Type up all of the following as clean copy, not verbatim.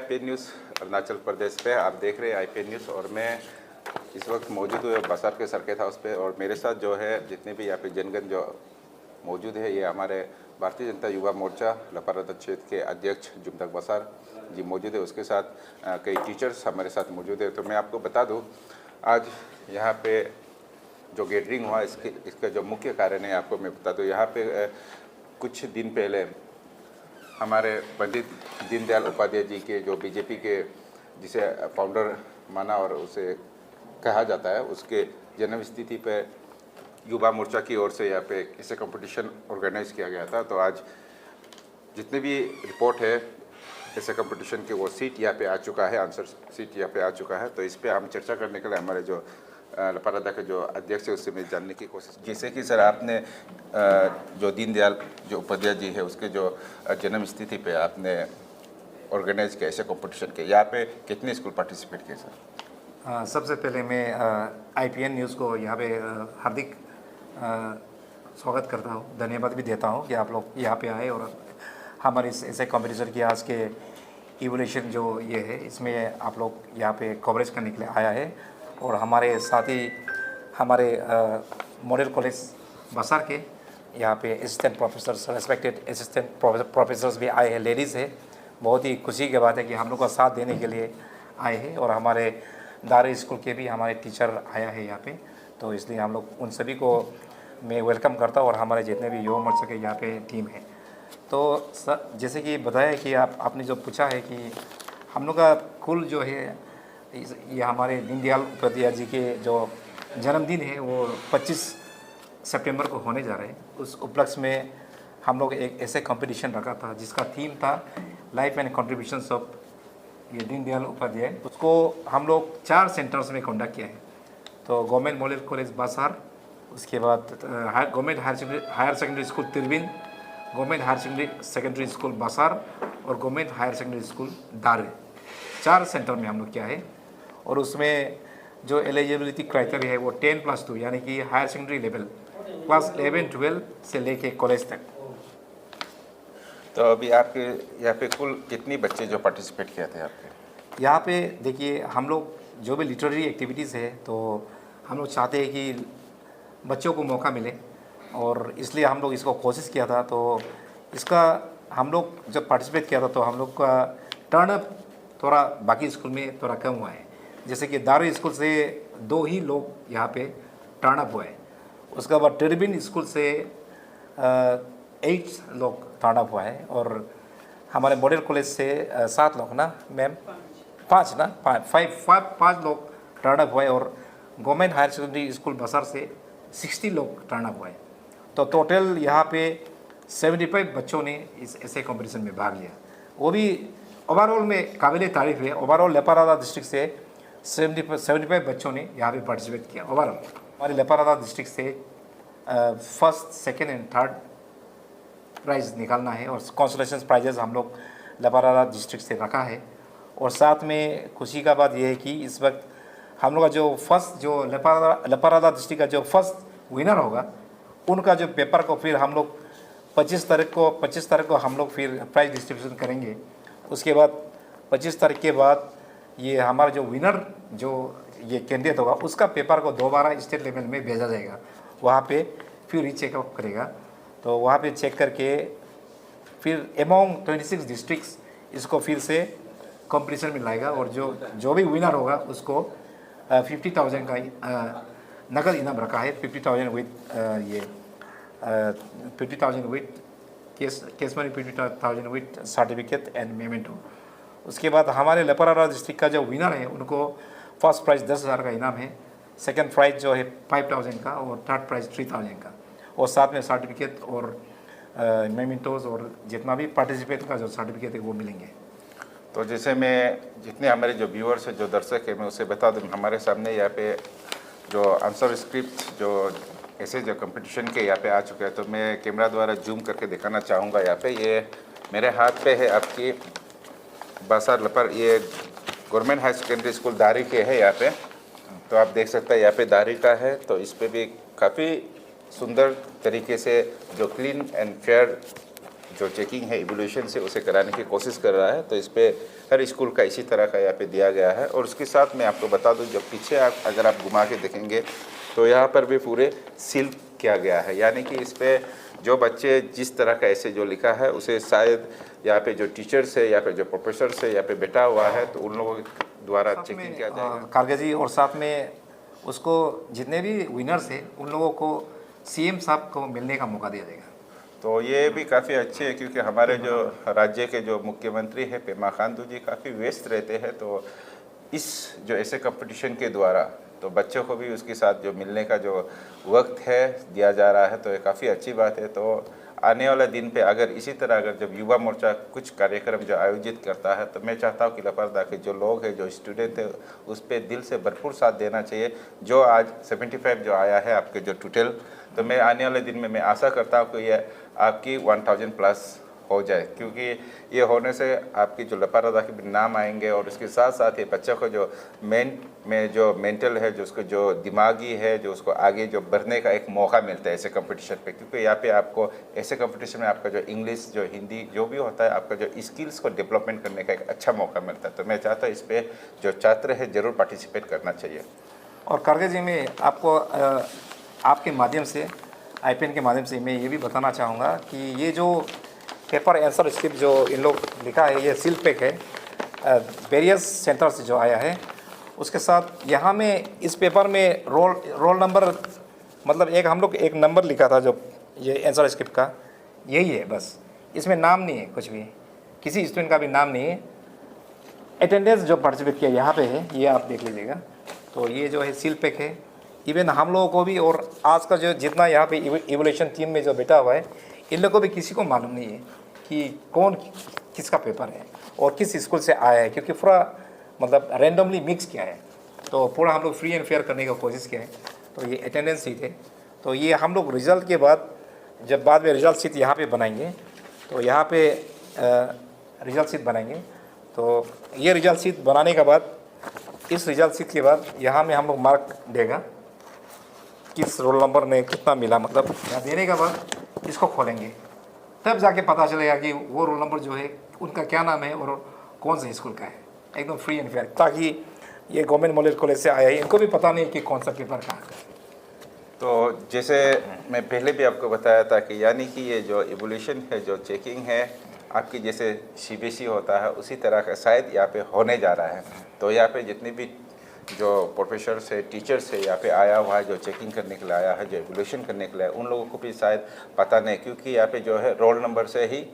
IPN news Arunachal Pradesh पे आप देख रहे हैं आईपीएन न्यूज़। और मैं इस वक्त मौजूद हूँ बसार के सर्किट हाउस पे, और मेरे साथ जो है जितने भी यहाँ पे जनगण जो मौजूद है, ये हमारे भारतीय जनता युवा मोर्चा लपारादा क्षेत्र के अध्यक्ष जुमतक बसार जी मौजूद है। उसके साथ कई टीचर्स हमारे साथ मौजूद है। तो मैं आपको बता दूँ, आज यहाँ पे जो गैदरिंग हुआ इसका जो मुख्य कारण है आपको मैं बता दूँ। यहाँ पे कुछ दिन पहले हमारे पंडित दीनदयाल उपाध्याय जी के जो बीजेपी के जिसे फाउंडर माना और उसे कहा जाता है, उसके जन्म तिथि पे युवा मोर्चा की ओर से यहाँ पे ऐसे कंपटीशन ऑर्गेनाइज किया गया था। तो आज जितने भी रिपोर्ट है ऐसे कंपटीशन के वो सीट यहाँ पे आ चुका है, आंसर सीट यहाँ पे आ चुका है। तो इस पे हम चर्चा करने के लिए हमारे जो लपारादा के जो अध्यक्ष है उससे मैं जानने की कोशिश, जैसे कि सर आपने जो दीनदयाल जो उपाध्याय जी है उसके जो जन्म तिथि पे आपने ऑर्गेनाइज किया ऐसे कंपटीशन के, यहाँ पे कितने स्कूल पार्टिसिपेट किए सर? सबसे पहले मैं आईपीएन न्यूज़ को यहाँ पे हार्दिक स्वागत करता हूँ, धन्यवाद भी देता हूँ कि आप लोग यहाँ पे आए और हमारे इस ऐसे कंपटीशन की आज के इवोल्यूशन जो ये है इसमें आप लोग यहाँ पे कवरेज करने के लिए आया है। और हमारे साथ ही हमारे मॉडल कॉलेज बसार के यहाँ पे assistant professors, respected assistant professors भी आए हैं, लेडीज़ है। बहुत ही खुशी की बात है कि हम लोग का साथ देने के लिए आए हैं। और हमारे दारी स्कूल के भी हमारे टीचर आया है यहाँ पे, तो इसलिए हम लोग उन सभी को मैं वेलकम करता हूँ। और हमारे जितने भी युवा मोर्चा के यहाँ पे टीम है, तो सर जैसे कि बताया कि आपने जो पूछा है कि हम लोग का कुल जो है ये हमारे दीनदयाल उपाध्याय जी के जो जन्मदिन है वो 25 सितंबर को होने जा रहे हैं। उस उपलक्ष्य में हम लोग एक ऐसे कंपटीशन रखा था जिसका थीम था लाइफ एंड कंट्रीब्यूशंस ऑफ ये दीनदयाल उपाध्याय। उसको हम लोग 4 सेंटर्स में कंडक्ट किया है। तो गवर्नमेंट मॉडल कॉलेज बसार, उसके बाद government higher secondary school Tirbin, government higher secondary school Basar और गवर्नमेंट हायर सेकेंडरी स्कूल दारे, 4 सेंटर में हम लोग किया है। और उसमें जो एलिजिबिलिटी क्राइटेरिया है वो 10+2 यानी कि हायर सेकेंडरी लेवल क्लास 11-12 से लेके कॉलेज तक। तो अभी आपके यहाँ पे कुल कितने बच्चे जो पार्टिसिपेट किए थे आपके यहाँ पे? देखिए, हम लोग जो भी लिटरेरी एक्टिविटीज़ है तो हम लोग चाहते हैं कि बच्चों को मौका मिले, और इसलिए हम लोग इसको कोशिश किया था। तो इसका हम लोग जब पार्टिसिपेट किया था तो हम लोग का टर्नअप थोड़ा बाकी स्कूल में थोड़ा कम हुआ है। जैसे कि दारू स्कूल से 2 ही लोग यहाँ पे टर्नअप हुए। उसके बाद तिरबिन स्कूल से 8 लोग टर्नअप हुआ है। और हमारे मॉडल कॉलेज से 7 लोग ना मैम, 5 लोग टर्नअप हुए। और गवर्नमेंट हायर सेकेंडरी स्कूल बसार से 60 लोग टर्नअप हुए। तो टोटल यहाँ पे 75 बच्चों ने इस ऐसे कॉम्पिटिशन में भाग लिया। वो भी ओवरऑल में काबिल तारीफ़ है। ओवरऑल लपारादा डिस्ट्रिक्ट से 75 बच्चों ने यहाँ पे पार्टिसिपेट किया। ओवरऑल हमारे लपारादा डिस्ट्रिक्ट से first, second and third prize निकालना है। और कंसोलेशन प्राइजेस हम लोग लपारादा डिस्ट्रिक्ट से रखा है। और साथ में खुशी का बात यह है कि इस वक्त हम लोग का जो फर्स्ट जो लपारादा डिस्ट्रिक्ट का जो फर्स्ट विनर होगा उनका जो पेपर को फिर हम लोग 25 तारीख को हम लोग फिर प्राइज़ डिस्ट्रीब्यूशन करेंगे। उसके बाद 25 तारीख के बाद ये हमारा जो विनर जो ये कैंडिडेट होगा उसका पेपर को दोबारा स्टेट लेवल में भेजा जाएगा। वहाँ पे फिर रीचेकअप करेगा। तो वहाँ पे चेक करके फिर अमॉन्ग 26 डिस्ट्रिक्ट्स इसको फिर से कंपटीशन में लाएगा। और जो भी विनर होगा उसको 50,000 का नकद इनाम रखा है। 50,000 with case money, 50,000 with certificate and memento. उसके बाद हमारे लपारादा डिस्ट्रिक्ट का जो विनर है उनको फर्स्ट प्राइज़ 10,000 का इनाम है, सेकंड प्राइज़ जो है 5,000 का और थर्ड प्राइज़ 3,000 का। और साथ में सर्टिफिकेट और मेमेंटोज और जितना भी पार्टिसिपेट का जो सर्टिफिकेट है वो मिलेंगे। तो जैसे मैं जितने हमारे जो व्यूअर्स है, जो दर्शक है, मैं उसे बता दूँ, हमारे सामने यहाँ पे जो आंसर स्क्रिप्ट जो ऐसे जो कंपटीशन के यहाँ पे आ चुके हैं, तो मैं कैमरा द्वारा जूम करके दिखाना चाहूँगा। यहाँ पे ये मेरे हाथ पे है आपकी बसार लपर, ये गवर्नमेंट हाई सेकेंडरी स्कूल दारी के है यहाँ पे। तो आप देख सकते हैं यहाँ पे दारी का है। तो इस पर भी काफ़ी सुंदर तरीके से जो क्लीन एंड फेयर जो चेकिंग है इवोल्यूशन से उसे कराने की कोशिश कर रहा है। तो इस पे हर स्कूल का इसी तरह का यहाँ पे दिया गया है। और उसके साथ मैं आपको बता दूं, जब पीछे आप अगर आप घुमा के देखेंगे तो यहाँ पर भी पूरे सील किया गया है, यानी कि इस पे जो बच्चे जिस तरह का ऐसे जो लिखा है उसे शायद यहाँ पे जो टीचर्स है या फिर जो प्रोफेसर है यहाँ पे बैठा हुआ है तो उन लोगों के द्वारा चेकिंग किया जाएगा। कारगिल जी, और साथ में उसको जितने भी विनर्स हैं उन लोगों को सीएम साहब को मिलने का मौका दिया जाएगा। तो ये भी काफ़ी अच्छे है, क्योंकि हमारे जो राज्य के जो मुख्यमंत्री हैं पेमा खांडू जी काफ़ी व्यस्त रहते हैं। तो इस जो ऐसे कंपटीशन के द्वारा तो बच्चों को भी उसके साथ जो मिलने का जो वक्त है दिया जा रहा है, तो ये काफ़ी अच्छी बात है। तो आने वाला दिन पे अगर इसी तरह अगर जब युवा मोर्चा कुछ कार्यक्रम जो आयोजित करता है तो मैं चाहता हूँ कि लपरदा के जो लोग हैं, जो स्टूडेंट है, उस पर दिल से भरपूर साथ देना चाहिए। जो आज 75 जो आया है आपके जो टोटल, तो मैं आने वाले दिन में मैं आशा करता हूँ कि ये आपकी 1000 प्लस हो जाए, क्योंकि ये होने से आपकी जो लपरदा के भी नाम आएंगे और उसके साथ साथ ये बच्चों को जो जो मेंटल है, जो उसको जो दिमागी है, जो उसको आगे जो बढ़ने का एक मौका मिलता है ऐसे कंपटीशन पे। क्योंकि यहाँ पे आपको ऐसे कंपटीशन में आपका जो इंग्लिश, जो हिंदी, जो भी होता है, आपका जो स्किल्स को डेवलपमेंट करने का एक अच्छा मौका मिलता है। तो मैं चाहता हूँ इस पर जो छात्र है ज़रूर पार्टिसिपेट करना चाहिए। और कारगिल जी, मैं आपको आपके माध्यम से, आईपीएन के माध्यम से मैं ये भी बताना चाहूँगा कि ये जो पेपर आंसर स्क्रिप्ट जो इन लोग लिखा है ये सील पैक है, वेरियस सेंटर से जो आया है। उसके साथ यहाँ में इस पेपर में रोल नंबर, मतलब एक हम लोग एक नंबर लिखा था जो ये आंसर स्क्रिप्ट का, यही है बस। इसमें नाम नहीं है, कुछ भी किसी स्टूडेंट का भी नाम नहीं है। अटेंडेंस जो पार्टिसिपेट किया यहाँ पे है, ये आप देख लीजिएगा। तो ये जो है सील पैक है। इवन हम लोगों को भी, और आज का जो जितना यहाँ पे इवोल्यूशन टीम में जो बैठा हुआ है, इन लोगों को भी किसी को मालूम नहीं है कि कौन किसका पेपर है और किस स्कूल से आया है, क्योंकि पूरा मतलब रैंडमली मिक्स किया है। तो पूरा हम लोग फ्री एंड फेयर करने का कोशिश किया है। तो ये अटेंडेंस शीट है। तो ये हम लोग रिज़ल्ट के बाद, जब बाद में रिज़ल्ट शीट यहाँ पे बनाएंगे, तो यहाँ पे रिज़ल्ट शीट बनाएंगे। तो ये रिज़ल्ट शीट बनाने के बाद, इस रिज़ल्ट शीट के बाद यहाँ में हम लोग मार्क देगा किस रोल नंबर ने कितना मिला, मतलब यहाँ देने के बाद इसको खोलेंगे, तब जाके पता चलेगा कि वो रोल नंबर जो है उनका क्या नाम है और कौन से स्कूल का है। एकदम फ्री एंड फेयर, ताकि ये गवर्नमेंट मॉडल कॉलेज से आया है, इनको भी पता नहीं कि कौन सा पेपर कहाँ का है। तो जैसे मैं पहले भी आपको बताया था कि यानी कि ये जो इवोल्यूशन है, जो चेकिंग है, आपकी जैसे सीबीएसई होता है उसी तरह का शायद यहाँ पे होने जा रहा है। तो यहाँ पे जितने भी जो प्रोफेसर से, टीचर से यहाँ पे आया हुआ है, जो चेकिंग करने के लिए आया है, जो इवोल्यूशन करने के लिए, उन लोगों को भी शायद पता नहीं, क्योंकि यहाँ पे जो है रोल नंबर से ही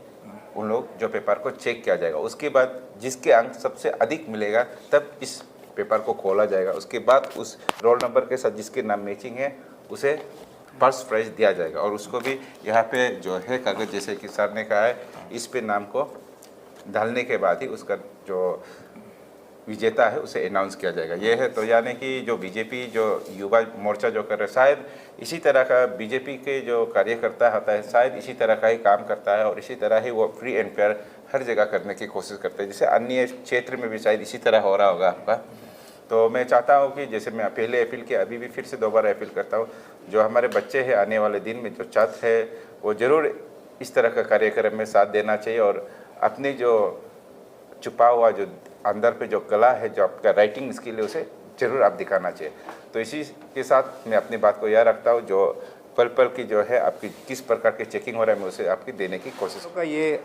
उन लोग जो पेपर को चेक किया जाएगा। उसके बाद जिसके अंक सबसे अधिक मिलेगा तब इस पेपर को खोला जाएगा। उसके बाद उस रोल नंबर के साथ जिसके नाम मैचिंग है उसे फर्स्ट प्राइज दिया जाएगा। और उसको भी यहाँ पे जो है कागज़, जैसे कि सर ने कहा है, इस पे नाम को डालने के बाद ही उसका जो विजेता है उसे अनाउंस किया जाएगा। ये है। तो यानी कि जो बीजेपी, जो युवा मोर्चा जो कर रहे हैं, शायद इसी तरह का बीजेपी के जो कार्यकर्ता होता है, शायद इसी तरह का ही काम करता है और इसी तरह ही वो फ्री एंड फेयर हर जगह करने की कोशिश करते हैं। जैसे अन्य क्षेत्र में भी शायद इसी तरह हो रहा होगा आपका। तो मैं चाहता हूँ कि जैसे मैं पहले अपील किया, अभी भी फिर से दोबारा अपील करता हूँ, जो हमारे बच्चे हैं आने वाले दिन में, जो छात्र है, वो ज़रूर इस तरह का कार्यक्रम में साथ देना चाहिए और अपने जो छुपा हुआ जो अंदर पे जो कला है, जो आपका राइटिंग स्किल है, उसे ज़रूर आप दिखाना चाहिए। तो इसी के साथ मैं अपनी बात को याद रखता हूँ, जो पल पल की जो है आपकी किस प्रकार की चेकिंग हो रहा है, मैं उसे आपकी देने की कोशिश का ये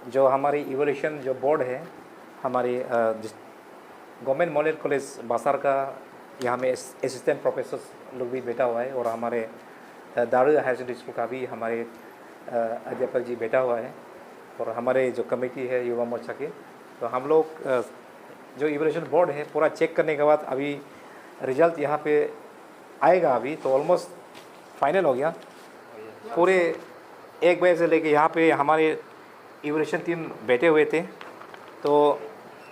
जो हमारी इवोल्यूशन जो बोर्ड है, हमारी गवर्नमेंट मॉडल कॉलेज बासार का, यहाँ में असिस्टेंट प्रोफेसर लोग भी बैठा हुआ है और हमारे दारू हायर सेकेंडरी स्कूल का भी हमारे अध्यापक जी बैठा हुआ है और हमारे जो कमेटी है युवा मोर्चा की। तो हम लोग जो इवोल्यूशन बोर्ड है पूरा चेक करने के बाद अभी रिजल्ट यहाँ पे आएगा। अभी तो ऑलमोस्ट फाइनल हो गया। पूरे 1 बजे से लेके यहाँ पे हमारे इवोल्यूशन टीम बैठे हुए थे। तो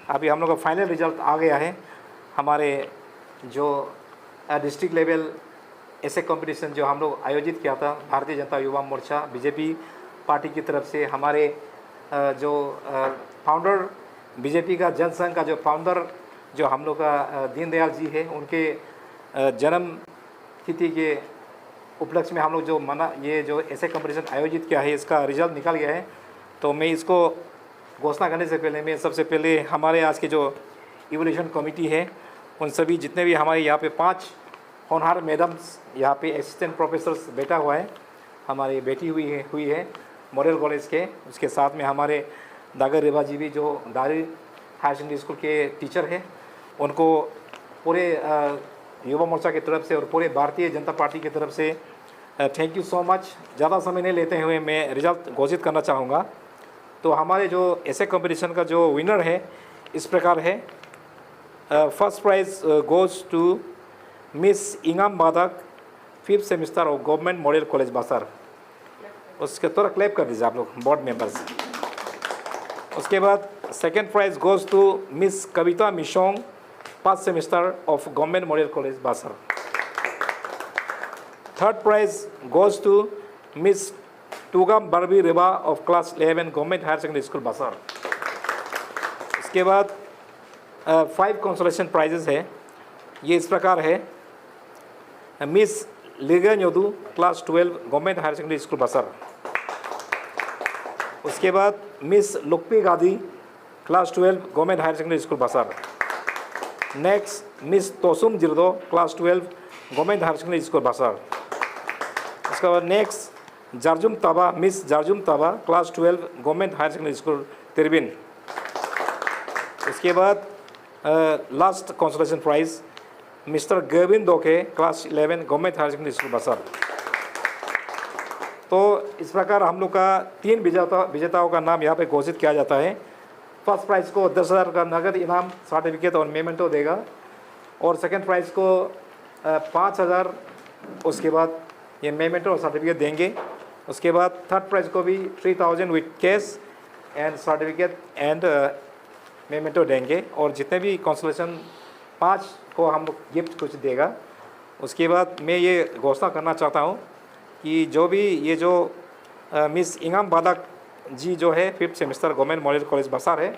अभी हम लोग का फाइनल रिजल्ट आ गया है। हमारे जो डिस्ट्रिक्ट लेवल ऐसे कंपटीशन जो हम लोग आयोजित किया था, भारतीय जनता युवा मोर्चा बीजेपी पार्टी की तरफ से, हमारे जो फाउंडर बीजेपी का जनसंघ का जो फाउंडर जो हम लोग का दीनदयाल जी है, उनके जन्म तिथि के उपलक्ष्य में हम लोग जो ये जो ऐसे कंपटीशन आयोजित किया है, इसका रिजल्ट निकल गया है। तो मैं इसको घोषणा करने से पहले मैं सबसे पहले हमारे आज के जो इवोल्यूशन कमेटी है, उन सभी जितने भी हमारे यहाँ पे 5 होनहार मैडम्स यहाँ पे असिस्टेंट प्रोफेसर्स बैठा हुआ है, हमारी बेटी हुई है मॉडल कॉलेज के। उसके साथ में हमारे दागर रेबा जी भी जो दारी हायर सेकेंडरी स्कूल के टीचर हैं, उनको पूरे युवा मोर्चा की तरफ से और पूरे भारतीय जनता पार्टी की तरफ से थैंक यू सो मच। ज़्यादा समय नहीं लेते हुए मैं रिजल्ट घोषित करना चाहूँगा। तो हमारे जो ऐसे कंपटीशन का जो विनर है इस प्रकार है। First prize goes to miss Ingam Badak, 5th semester of government model college Basar. उसके थोड़ा क्लैप कर दीजिए आप लोग बोर्ड मेंबर्स। उसके बाद second prize goes to miss Kavita Mishong, 1st semester of government model college Basar. Third prize goes to miss Tugam Barbi Reba of class 11 government higher secondary school Basar. इसके बाद 5 कंसोलेशन प्राइजेस है। ये इस प्रकार है। Miss Ligan Yodu class 12 government higher secondary school Basar. उसके बाद miss Lukpi Gadi class 12 government higher secondary school Basar. Next miss Tosum Jirdo class 12 government higher secondary school Basar. उसके बाद next Jarjum Taba, miss Jarjum Taba class 12 government higher secondary school Tirbin. उसके बाद last consolation prize mister Govind Doke class 11 government higher secondary school Basar. तो इस प्रकार हम लोग का 3 विजेताओं का नाम यहाँ पे घोषित किया जाता है। फर्स्ट प्राइज़ को 10,000 का नगद इनाम, सर्टिफिकेट और मेमेंटो देगा, और सेकंड प्राइज़ को 5,000 उसके बाद ये मेमेंटो और सर्टिफिकेट देंगे। उसके बाद थर्ड प्राइज़ को भी 3,000 with cash and certificate and memento देंगे, और जितने भी कंसोलेशन 5 को हम लोग गिफ्ट कुछ देगा। उसके बाद मैं ये घोषणा करना चाहता हूँ कि जो भी ये जो मिस इंगाम बादक जी जो है 5th semester government model college Basar है,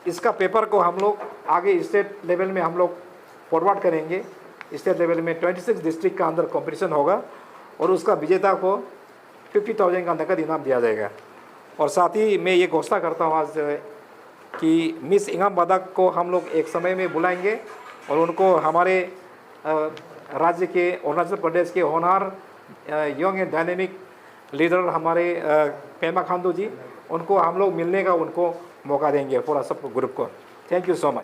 इसका पेपर को हम लोग आगे स्टेट लेवल में हम लोग फॉरवर्ड करेंगे। स्टेट लेवल में 26 डिस्ट्रिक्ट का अंदर कंपटीशन होगा, और उसका विजेता को 50,000 का नकद इनाम दिया जाएगा। और साथ ही मैं ये घोषणा करता हूँ आज कि मिस इंगाम बादक को हम लोग एक समय में बुलाएंगे, और उनको हमारे राज्य के अरुणाचल प्रदेश के होनहार यंग एंड डायनेमिक लीडर हमारे पेमा खांडू जी, उनको हम लोग मिलने का उनको मौका देंगे पूरा सब ग्रुप को। Thank you so much.